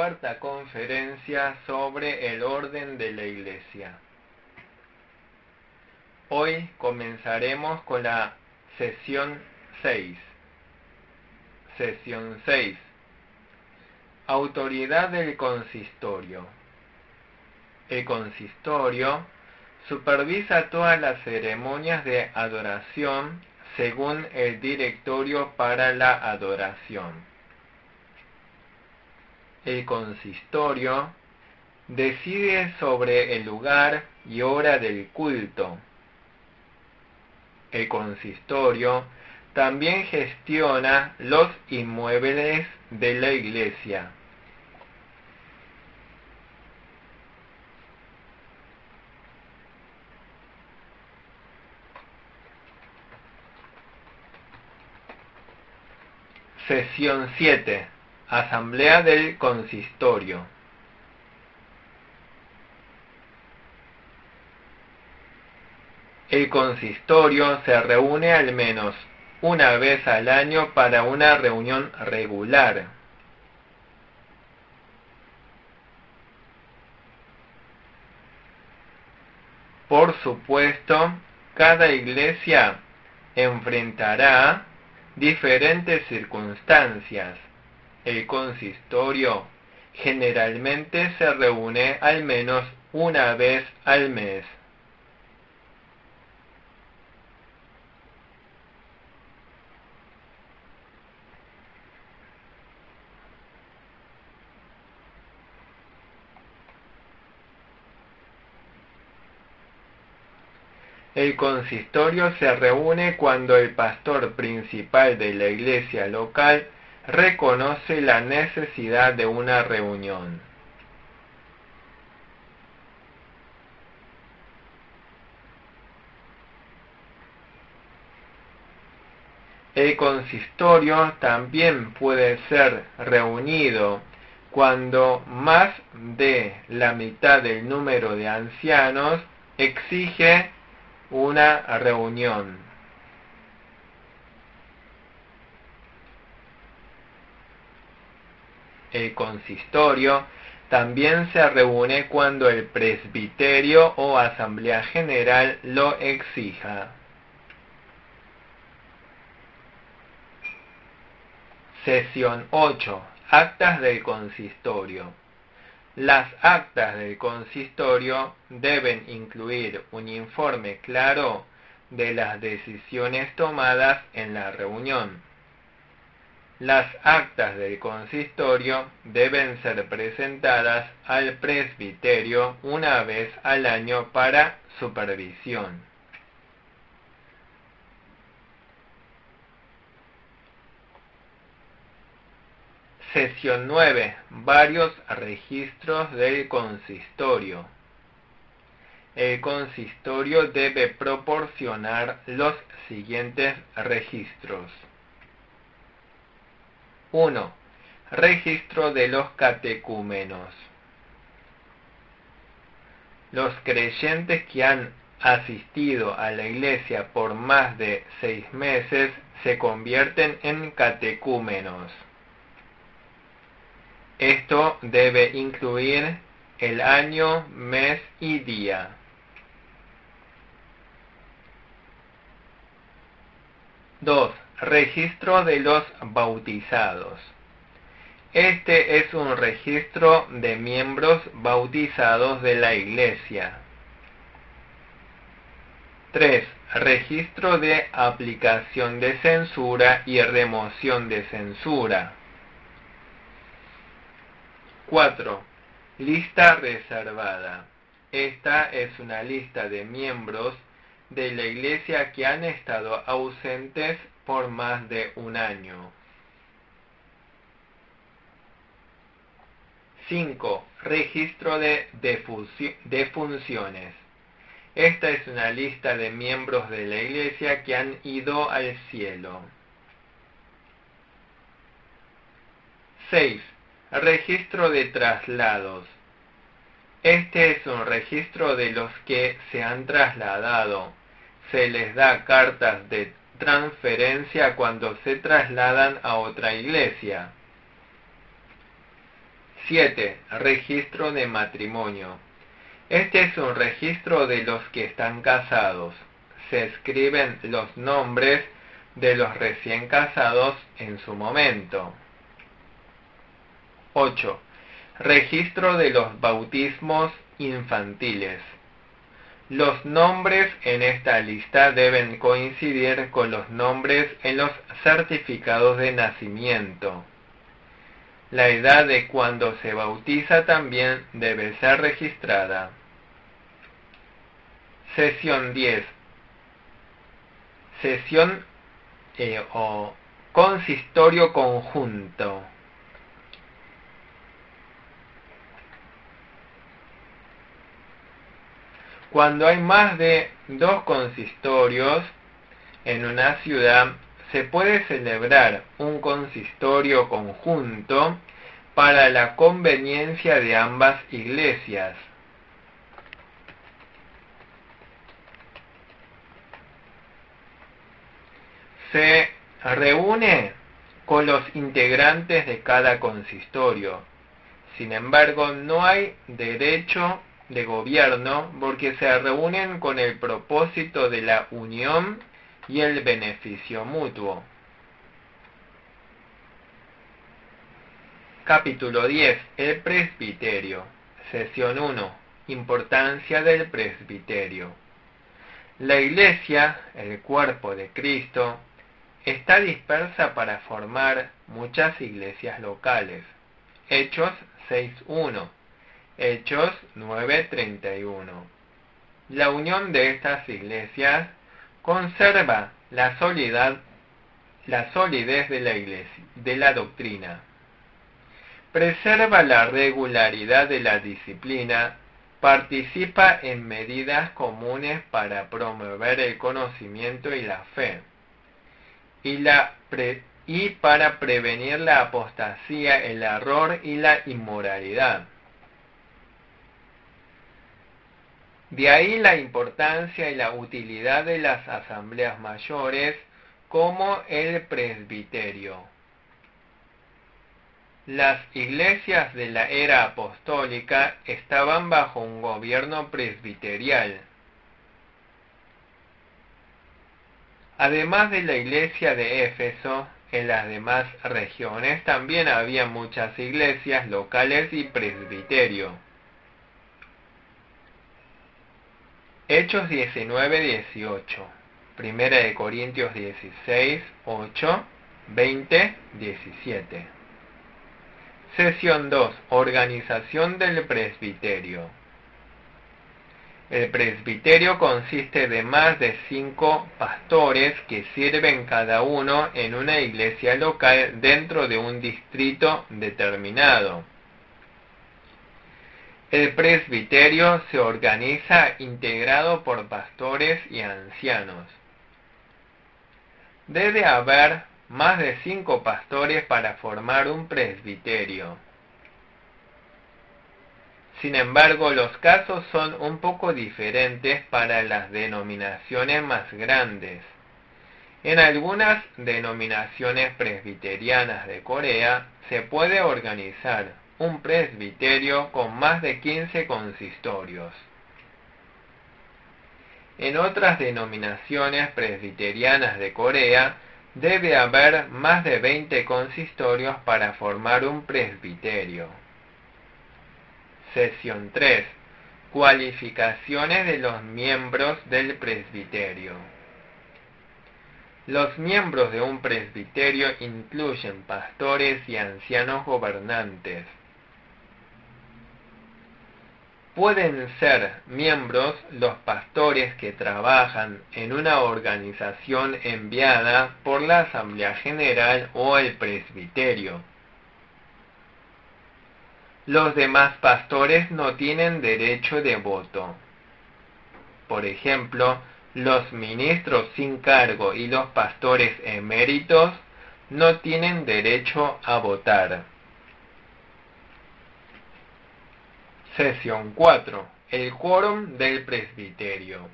cuarta conferencia sobre el orden de la Iglesia. Hoy comenzaremos con la sesión 6. Sesión 6. Autoridad del consistorio. El consistorio supervisa todas las ceremonias de adoración según el Directorio para la Adoración. El consistorio decide sobre el lugar y hora del culto. El consistorio también gestiona los inmuebles de la Iglesia. Sesión 7. Asamblea del consistorio. El consistorio se reúne al menos una vez al año para una reunión regular. Por supuesto, cada iglesia enfrentará diferentes circunstancias. El consistorio generalmente se reúne al menos una vez al mes. El consistorio se reúne cuando el pastor principal de la iglesia local reconoce la necesidad de una reunión. El consistorio también puede ser reunido cuando más de la mitad del número de ancianos exige una reunión. El consistorio también se reúne cuando el presbiterio o asamblea general lo exija. Sesión 8. Actas del consistorio. Las actas del consistorio deben incluir un informe claro de las decisiones tomadas en la reunión. Las actas del consistorio deben ser presentadas al presbiterio una vez al año para supervisión. Sesión 9. Varios registros del consistorio. El consistorio debe proporcionar los siguientes registros. 1. Registro de los catecúmenos. Los creyentes que han asistido a la iglesia por más de 6 meses se convierten en catecúmenos. Esto debe incluir el año, mes y día. 2. Registro de los bautizados. Este es un registro de miembros bautizados de la Iglesia. 3. Registro de aplicación de censura y remoción de censura. 4. Lista reservada. Esta es una lista de miembros de la Iglesia que han estado ausentes por más de un año. 5. Registro de defunciones. Esta es una lista de miembros de la Iglesia que han ido al cielo. 6. Registro de traslados. Este es un registro de los que se han trasladado. Se les da cartas de transferencia cuando se trasladan a otra iglesia. 7. Registro de matrimonio. Este es un registro de los que están casados. Se escriben los nombres de los recién casados en su momento. 8. Registro de los bautismos infantiles. Los nombres en esta lista deben coincidir con los nombres en los certificados de nacimiento. La edad de cuando se bautiza también debe ser registrada. Sesión 10. Sesión o consistorio conjunto. Cuando hay más de 2 consistorios en una ciudad, se puede celebrar un consistorio conjunto para la conveniencia de ambas iglesias. Se reúne con los integrantes de cada consistorio. Sin embargo, no hay derecho de gobierno porque se reúnen con el propósito de la unión y el beneficio mutuo. Capítulo 10. El presbiterio. Sesión 1. Importancia del presbiterio. La Iglesia, el cuerpo de Cristo, está dispersa para formar muchas iglesias locales. Hechos 6.1. Hechos 9.31. La unión de estas iglesias conserva la solidez de la doctrina. Preserva la regularidad de la disciplina, participa en medidas comunes para promover el conocimiento y la fe, y para prevenir la apostasía, el error y la inmoralidad. De ahí la importancia y la utilidad de las asambleas mayores como el presbiterio. Las iglesias de la era apostólica estaban bajo un gobierno presbiterial. Además de la iglesia de Éfeso, en las demás regiones también había muchas iglesias locales y presbiterio. Hechos 19:18, Primera de Corintios 16:8, 20:17. Sesión 2. Organización del presbiterio. El presbiterio consiste de más de 5 pastores que sirven cada uno en una iglesia local dentro de un distrito determinado. El presbiterio se organiza integrado por pastores y ancianos. Debe haber más de 5 pastores para formar un presbiterio. Sin embargo, los casos son un poco diferentes para las denominaciones más grandes. En algunas denominaciones presbiterianas de Corea se puede organizar un presbiterio con más de 15 consistorios. En otras denominaciones presbiterianas de Corea debe haber más de 20 consistorios para formar un presbiterio. Sesión 3. Cualificaciones de los miembros del presbiterio. Los miembros de un presbiterio incluyen pastores y ancianos gobernantes. Pueden ser miembros los pastores que trabajan en una organización enviada por la Asamblea General o el presbiterio. Los demás pastores no tienen derecho de voto. Por ejemplo, los ministros sin cargo y los pastores eméritos no tienen derecho a votar. Sesión 4. El quórum del presbiterio.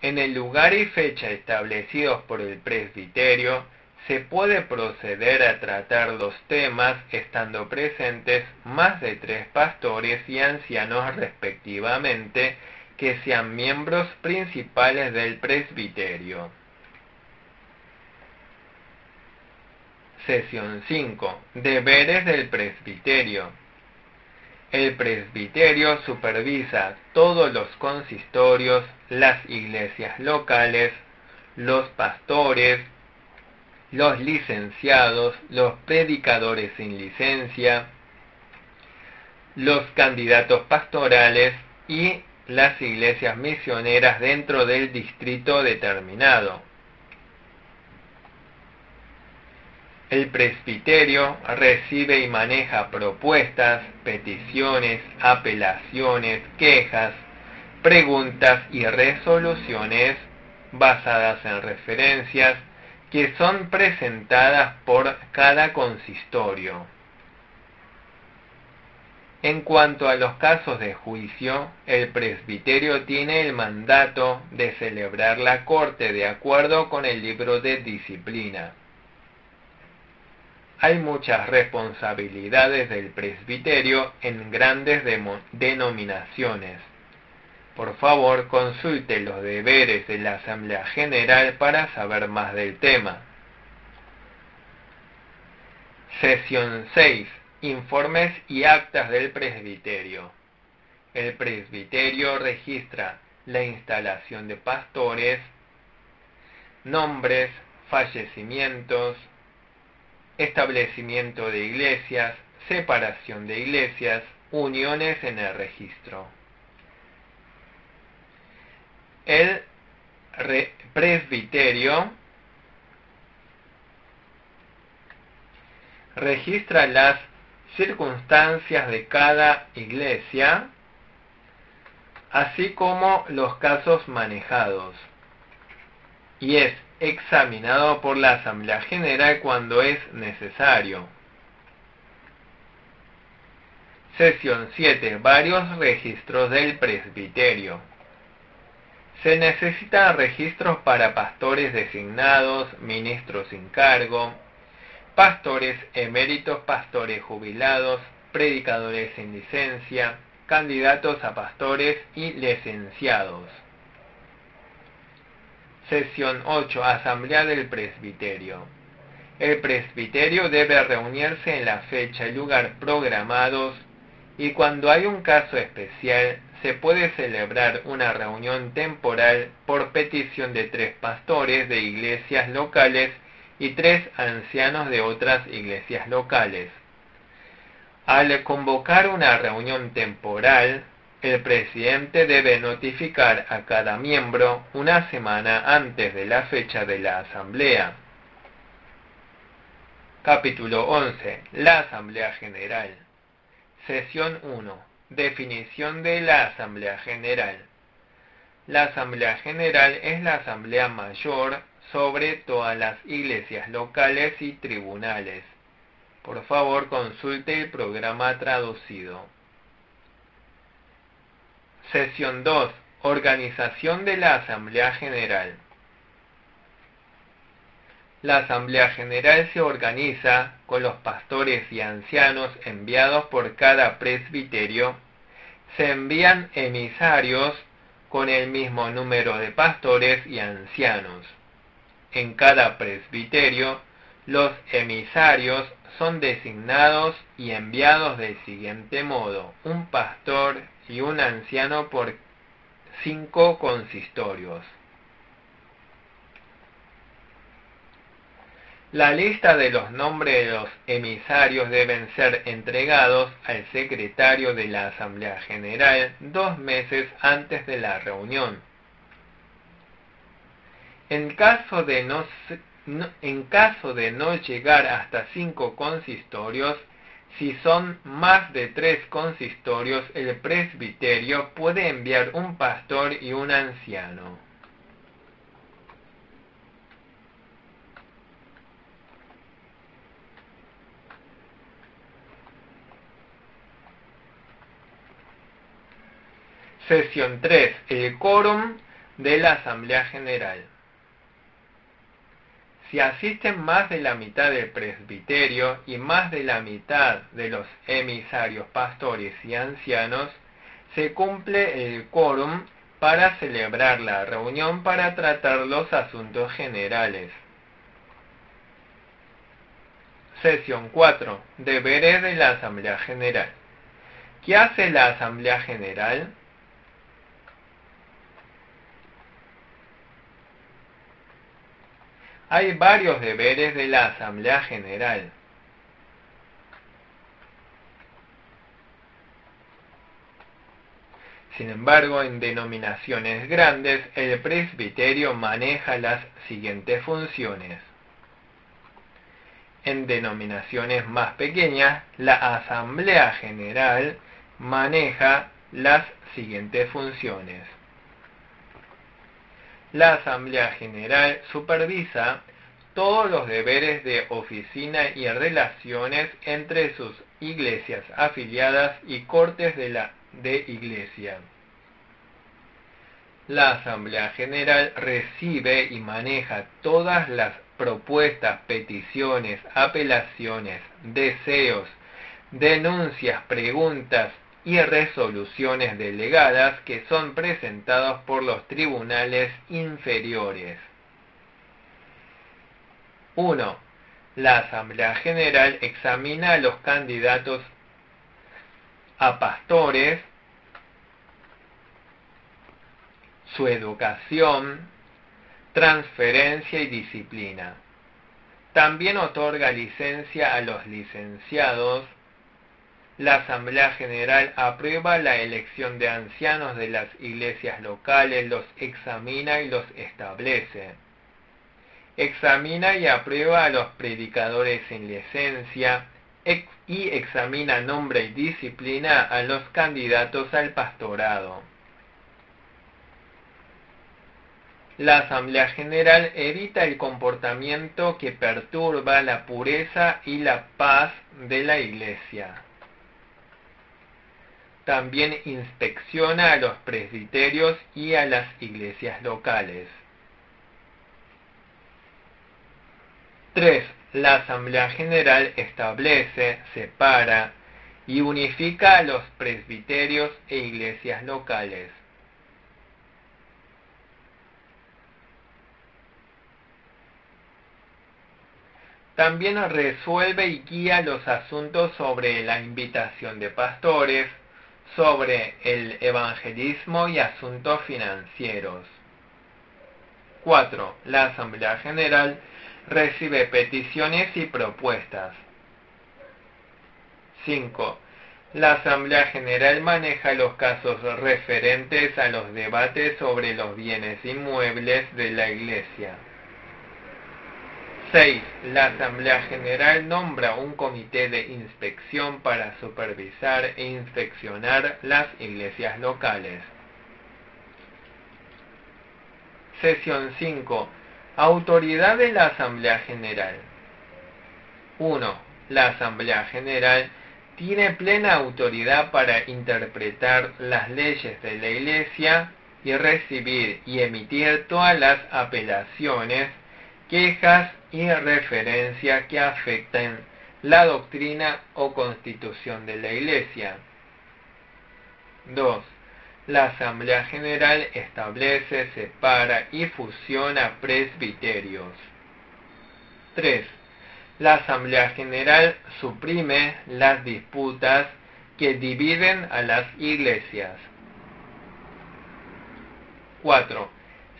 En el lugar y fecha establecidos por el presbiterio, se puede proceder a tratar los temas estando presentes más de 3 pastores y ancianos respectivamente, que sean miembros principales del presbiterio. Sesión 5. Deberes del presbiterio. El presbiterio supervisa todos los consistorios, las iglesias locales, los pastores, los licenciados, los predicadores sin licencia, los candidatos pastorales y las iglesias misioneras dentro del distrito determinado. El presbiterio recibe y maneja propuestas, peticiones, apelaciones, quejas, preguntas y resoluciones basadas en referencias que son presentadas por cada consistorio. En cuanto a los casos de juicio, el presbiterio tiene el mandato de celebrar la corte de acuerdo con el libro de disciplina. Hay muchas responsabilidades del presbiterio en grandes denominaciones. Por favor, consulte los deberes de la Asamblea General para saber más del tema. Sesión 6. Informes y actas del presbiterio. El presbiterio registra la instalación de pastores, nombres, fallecimientos, establecimiento de iglesias, separación de iglesias, uniones en el registro. El presbiterio registra las circunstancias de cada iglesia, así como los casos manejados, y es examinado por la Asamblea General cuando es necesario. Sesión 7. Varios registros del presbiterio. Se necesitan registros para pastores designados, ministros sin cargo, pastores eméritos, pastores jubilados, predicadores sin licencia, candidatos a pastores y licenciados. Sesión 8. Asamblea del presbiterio. El presbiterio debe reunirse en la fecha y lugar programados, y cuando hay un caso especial, se puede celebrar una reunión temporal por petición de 3 pastores de iglesias locales y 3 ancianos de otras iglesias locales. Al convocar una reunión temporal, el presidente debe notificar a cada miembro una semana antes de la fecha de la asamblea. Capítulo 11. La Asamblea General. Sesión 1. Definición de la Asamblea General. La Asamblea General es la asamblea mayor sobre todas las iglesias locales y tribunales. Por favor, consulte el programa traducido. Sesión 2. Organización de la Asamblea General. La Asamblea General se organiza con los pastores y ancianos enviados por cada presbiterio. Se envían emisarios con el mismo número de pastores y ancianos. En cada presbiterio, los emisarios son designados y enviados del siguiente modo: un pastor y un anciano por 5 consistorios. La lista de los nombres de los emisarios deben ser entregados al secretario de la Asamblea General 2 meses antes de la reunión. En caso de no llegar hasta 5 consistorios, si son más de 3 consistorios, el presbiterio puede enviar un pastor y un anciano. Sesión 3. El quórum de la Asamblea General. Si asisten más de la mitad del presbiterio y más de la mitad de los emisarios, pastores y ancianos, se cumple el quórum para celebrar la reunión para tratar los asuntos generales. Sesión 4. Deberes de la Asamblea General. ¿Qué hace la Asamblea General? Hay varios deberes de la Asamblea General. Sin embargo, en denominaciones grandes, el presbiterio maneja las siguientes funciones. En denominaciones más pequeñas, la Asamblea General maneja las siguientes funciones. La Asamblea General supervisa todos los deberes de oficina y relaciones entre sus iglesias afiliadas y cortes de iglesia. La Asamblea General recibe y maneja todas las propuestas, peticiones, apelaciones, deseos, denuncias, preguntas y resoluciones delegadas que son presentados por los tribunales inferiores. 1. La Asamblea General examina a los candidatos a pastores, su educación, transferencia y disciplina. También otorga licencia a los licenciados. La Asamblea General aprueba la elección de ancianos de las iglesias locales, los examina y los establece. Examina y aprueba a los predicadores sin licencia y examina, nombra y disciplina a los candidatos al pastorado. La Asamblea General evita el comportamiento que perturba la pureza y la paz de la Iglesia. También inspecciona a los presbiterios y a las iglesias locales. 3. La Asamblea General establece, separa y unifica a los presbiterios e iglesias locales. También resuelve y guía los asuntos sobre la invitación de pastores, sobre el evangelismo y asuntos financieros. 4. La Asamblea General recibe peticiones y propuestas. 5. La Asamblea General maneja los casos referentes a los debates sobre los bienes inmuebles de la Iglesia. 6. La Asamblea General nombra un comité de inspección para supervisar e inspeccionar las iglesias locales. Sesión 5. Autoridad de la Asamblea General. 1. La Asamblea General tiene plena autoridad para interpretar las leyes de la Iglesia y recibir y emitir todas las apelaciones, quejas y referencias que afecten la doctrina o constitución de la Iglesia. 2. La Asamblea General establece, separa y fusiona presbiterios. 3. La Asamblea General suprime las disputas que dividen a las iglesias. 4.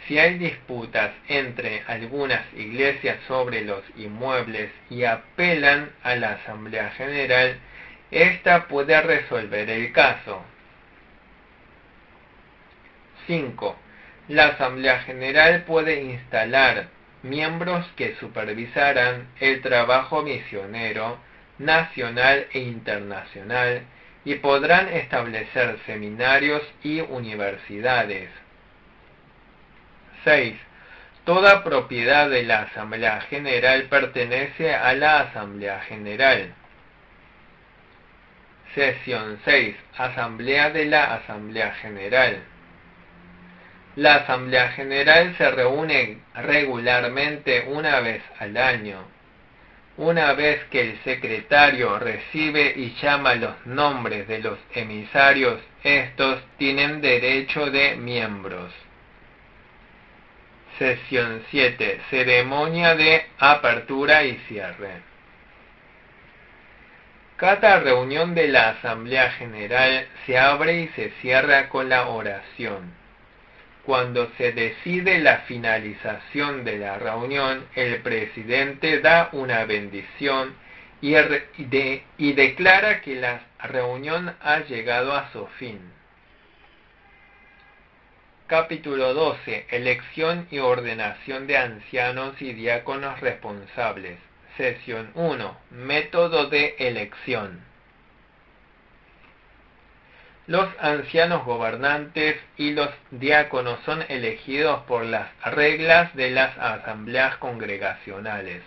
Si hay disputas entre algunas iglesias sobre los inmuebles y apelan a la Asamblea General, ésta puede resolver el caso. 5. La Asamblea General puede instalar miembros que supervisarán el trabajo misionero nacional e internacional y podrán establecer seminarios y universidades. 6. Toda propiedad de la Asamblea General pertenece a la Asamblea General. Sesión 6. Asamblea de la Asamblea General. La Asamblea General se reúne regularmente una vez al año. Una vez que el secretario recibe y llama los nombres de los emisarios, estos tienen derecho de miembros. Sesión 7. Ceremonia de apertura y cierre. Cada reunión de la Asamblea General se abre y se cierra con la oración. Cuando se decide la finalización de la reunión, el presidente da una bendición y declara que la reunión ha llegado a su fin. Capítulo 12. Elección y ordenación de ancianos y diáconos responsables. Sesión 1. Método de elección. Los ancianos gobernantes y los diáconos son elegidos por las reglas de las asambleas congregacionales.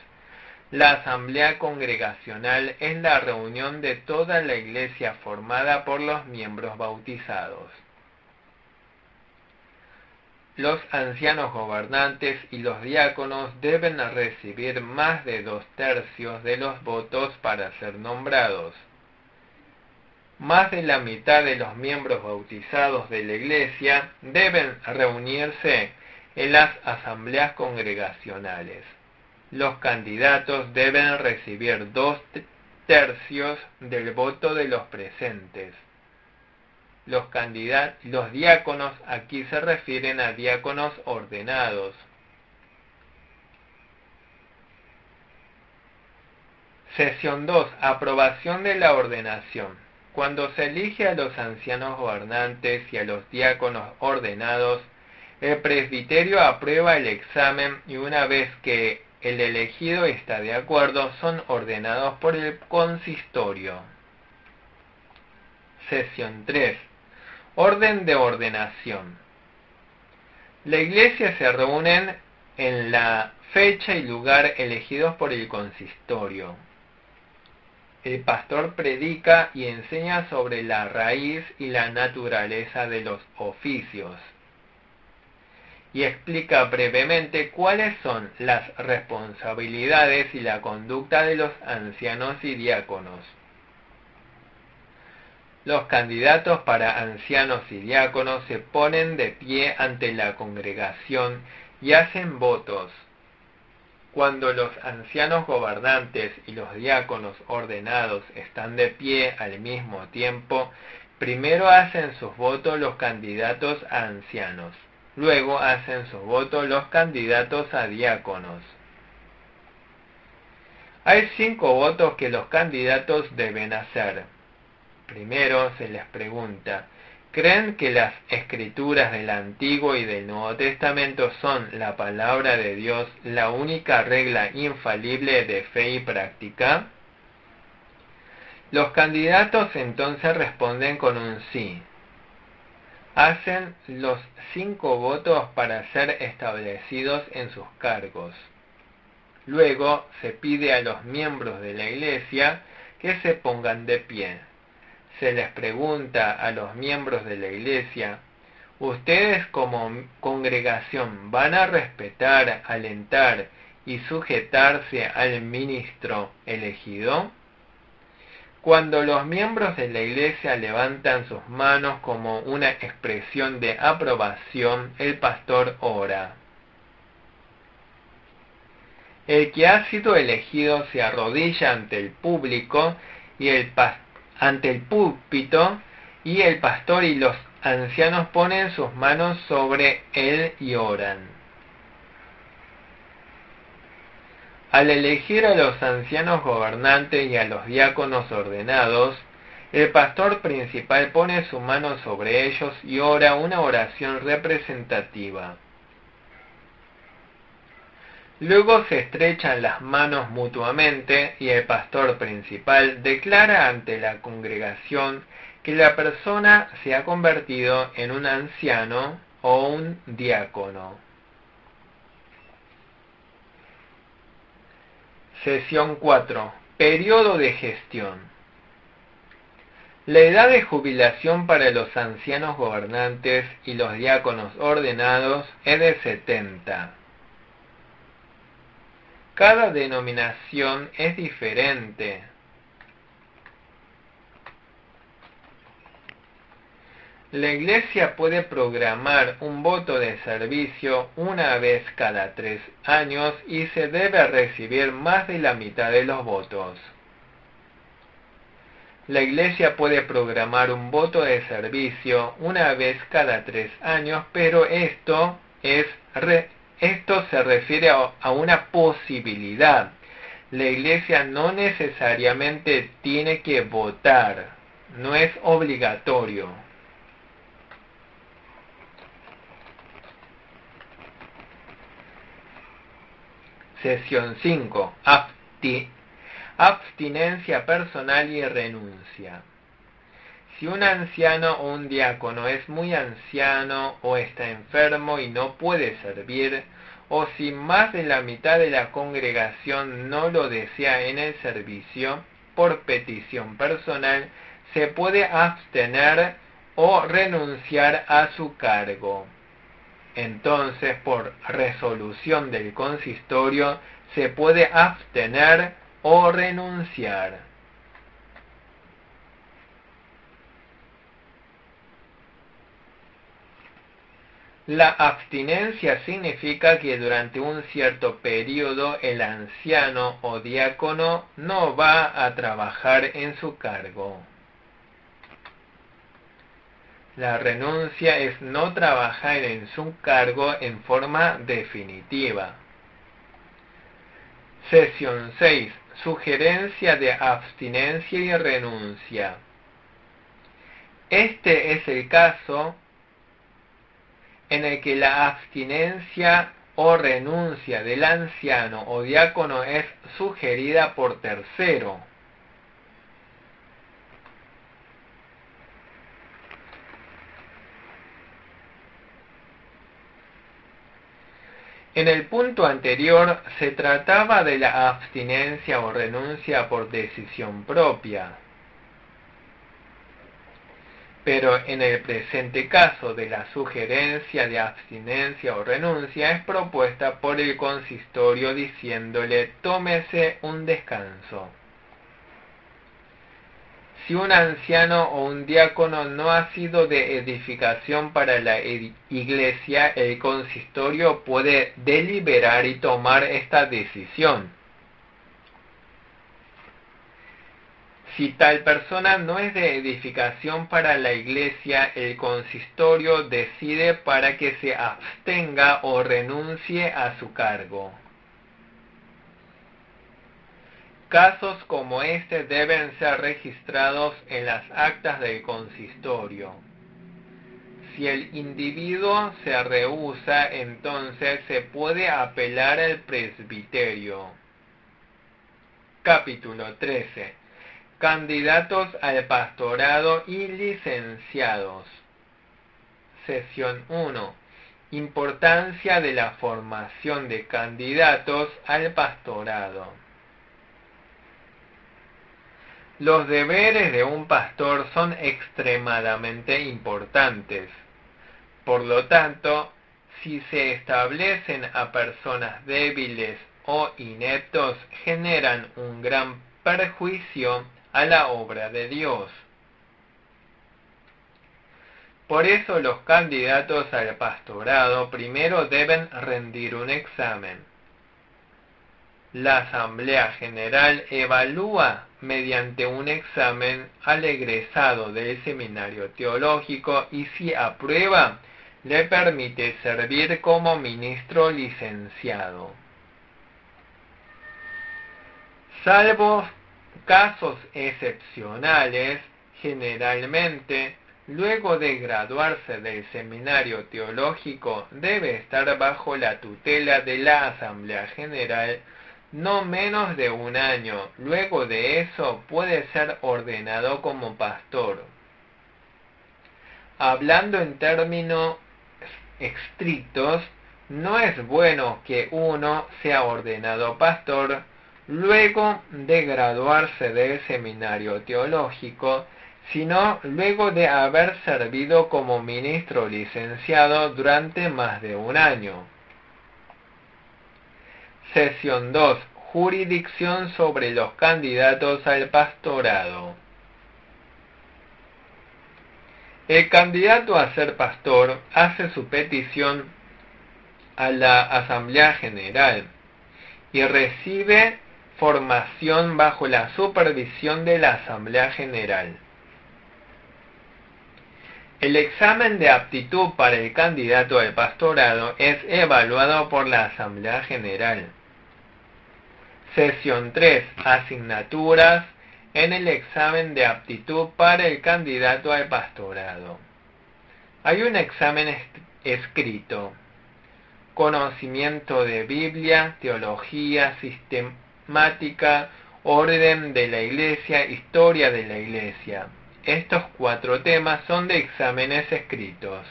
La asamblea congregacional es la reunión de toda la iglesia formada por los miembros bautizados. Los ancianos gobernantes y los diáconos deben recibir más de 2/3 de los votos para ser nombrados. Más de la mitad de los miembros bautizados de la Iglesia deben reunirse en las asambleas congregacionales. Los candidatos deben recibir 2/3 del voto de los presentes. Los diáconos aquí se refieren a diáconos ordenados. Sesión 2. Aprobación de la ordenación. Cuando se elige a los ancianos gobernantes y a los diáconos ordenados, el presbiterio aprueba el examen y una vez que el elegido está de acuerdo, son ordenados por el consistorio. Sesión 3. Orden de ordenación. La iglesia se reúne en la fecha y lugar elegidos por el consistorio. El pastor predica y enseña sobre la raíz y la naturaleza de los oficios y explica brevemente cuáles son las responsabilidades y la conducta de los ancianos y diáconos. Los candidatos para ancianos y diáconos se ponen de pie ante la congregación y hacen votos. Cuando los ancianos gobernantes y los diáconos ordenados están de pie al mismo tiempo, primero hacen sus votos los candidatos a ancianos, luego hacen sus votos los candidatos a diáconos. Hay 5 votos que los candidatos deben hacer. Primero se les pregunta, ¿creen que las escrituras del Antiguo y del Nuevo Testamento son la palabra de Dios, la única regla infalible de fe y práctica? Los candidatos entonces responden con un sí. Hacen los 5 votos para ser establecidos en sus cargos. Luego se pide a los miembros de la Iglesia que se pongan de pie. Se les pregunta a los miembros de la Iglesia, ¿ustedes como congregación van a respetar, alentar y sujetarse al ministro elegido? Cuando los miembros de la Iglesia levantan sus manos como una expresión de aprobación, el pastor ora. El que ha sido elegido se arrodilla ante el público y ante el púlpito, y el pastor y los ancianos ponen sus manos sobre él y oran. Al elegir a los ancianos gobernantes y a los diáconos ordenados, el pastor principal pone su mano sobre ellos y ora una oración representativa. Luego se estrechan las manos mutuamente y el pastor principal declara ante la congregación que la persona se ha convertido en un anciano o un diácono. Sesión 4. Periodo de gestión. La edad de jubilación para los ancianos gobernantes y los diáconos ordenados es de 70. Cada denominación es diferente. La Iglesia puede programar un voto de servicio una vez cada 3 años y se debe recibir más de la mitad de los votos. La Iglesia puede programar un voto de servicio una vez cada 3 años, pero esto se refiere a una posibilidad. La Iglesia no necesariamente tiene que votar, no es obligatorio. Sesión 5. Abstinencia personal y renuncia. Si un anciano o un diácono es muy anciano o está enfermo y no puede servir, o si más de la mitad de la congregación no lo desea en el servicio, por petición personal, se puede abstener o renunciar a su cargo. Entonces, por resolución del consistorio, se puede abstener o renunciar. La abstinencia significa que durante un cierto periodo el anciano o diácono no va a trabajar en su cargo. La renuncia es no trabajar en su cargo en forma definitiva. Sesión 6. Sugerencia de abstinencia y renuncia. Este es el caso en el que la abstinencia o renuncia del anciano o diácono es sugerida por tercero. En el punto anterior se trataba de la abstinencia o renuncia por decisión propia, pero en el presente caso de la sugerencia de abstinencia o renuncia es propuesta por el consistorio diciéndole: tómese un descanso. Si un anciano o un diácono no ha sido de edificación para la iglesia, el consistorio puede deliberar y tomar esta decisión. Si tal persona no es de edificación para la iglesia, el consistorio decide para que se abstenga o renuncie a su cargo. Casos como este deben ser registrados en las actas del consistorio. Si el individuo se rehúsa, entonces se puede apelar al presbiterio. Capítulo 13. Candidatos al pastorado y licenciados. Sesión 1. Importancia de la formación de candidatos al pastorado. Los deberes de un pastor son extremadamente importantes. Por lo tanto, si se establecen a personas débiles o ineptos, generan un gran perjuicio a la obra de Dios. Por eso los candidatos al pastorado primero deben rendir un examen. La Asamblea General evalúa mediante un examen al egresado del seminario teológico y si aprueba, le permite servir como ministro licenciado. Salvo casos excepcionales, generalmente, luego de graduarse del seminario teológico, debe estar bajo la tutela de la Asamblea General no menos de 1 año. Luego de eso puede ser ordenado como pastor. Hablando en términos estrictos, no es bueno que uno sea ordenado pastor luego de graduarse del seminario teológico sino luego de haber servido como ministro licenciado durante más de un año. Sesión 2. Jurisdicción sobre los candidatos al pastorado. El candidato a ser pastor hace su petición a la Asamblea General y recibe formación bajo la supervisión de la Asamblea General. El examen de aptitud para el candidato al pastorado es evaluado por la Asamblea General. Sesión 3. Asignaturas en el examen de aptitud para el candidato al pastorado. Hay un examen escrito: conocimiento de Biblia, teología, sistemática, orden de la Iglesia, historia de la Iglesia. Estos 4 temas son de exámenes escritos.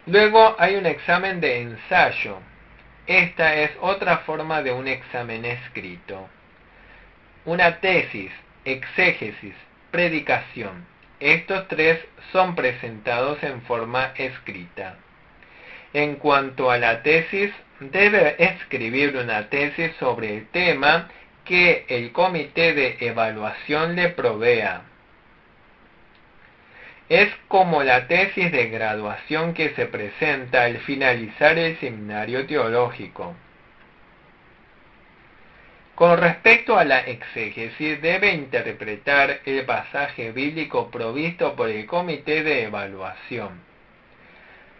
Luego hay un examen de ensayo. Esta es otra forma de un examen escrito. Una tesis, exégesis, predicación. Estos 3 son presentados en forma escrita. En cuanto a la tesis, debe escribir una tesis sobre el tema que el comité de evaluación le provea. Es como la tesis de graduación que se presenta al finalizar el seminario teológico. Con respecto a la exégesis, debe interpretar el pasaje bíblico provisto por el comité de evaluación.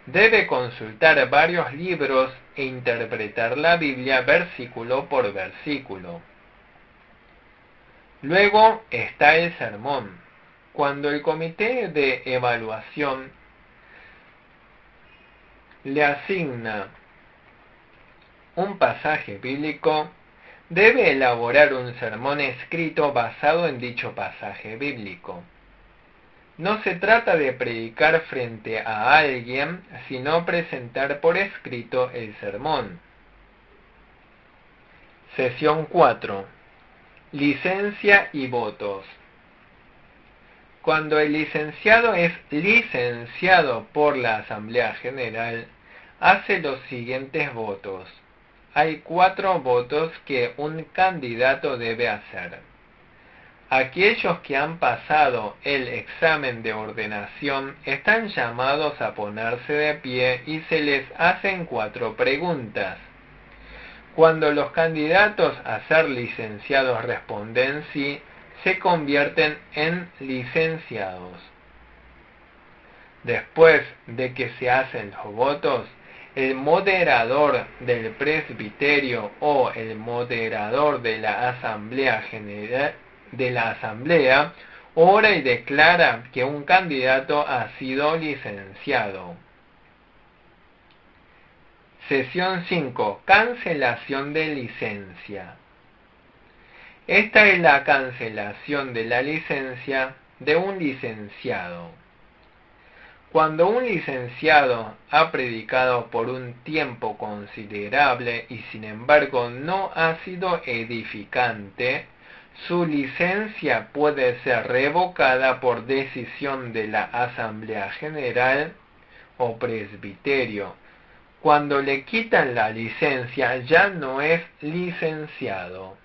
Debe consultar varios libros e interpretar la Biblia versículo por versículo. Luego está el sermón. Cuando el comité de evaluación le asigna un pasaje bíblico, debe elaborar un sermón escrito basado en dicho pasaje bíblico. No se trata de predicar frente a alguien, sino presentar por escrito el sermón. Sesión 4. Licencia y votos. Cuando el licenciado es licenciado por la Asamblea General, hace los siguientes votos. Hay 4 votos que un candidato debe hacer. Aquellos que han pasado el examen de ordenación están llamados a ponerse de pie y se les hacen 4 preguntas. Cuando los candidatos a ser licenciados responden sí, se convierten en licenciados. Después de que se hacen los votos, el moderador del presbiterio o el moderador de la Asamblea General ora y declara que un candidato ha sido licenciado. Sesión 5. Cancelación de licencia. Esta es la cancelación de la licencia de un licenciado. Cuando un licenciado ha predicado por un tiempo considerable y sin embargo no ha sido edificante, su licencia puede ser revocada por decisión de la Asamblea General o presbiterio. Cuando le quitan la licencia ya no es licenciado.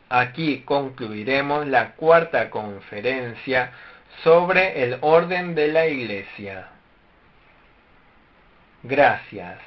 Aquí concluiremos la 4ª conferencia sobre el orden de la Iglesia. Gracias.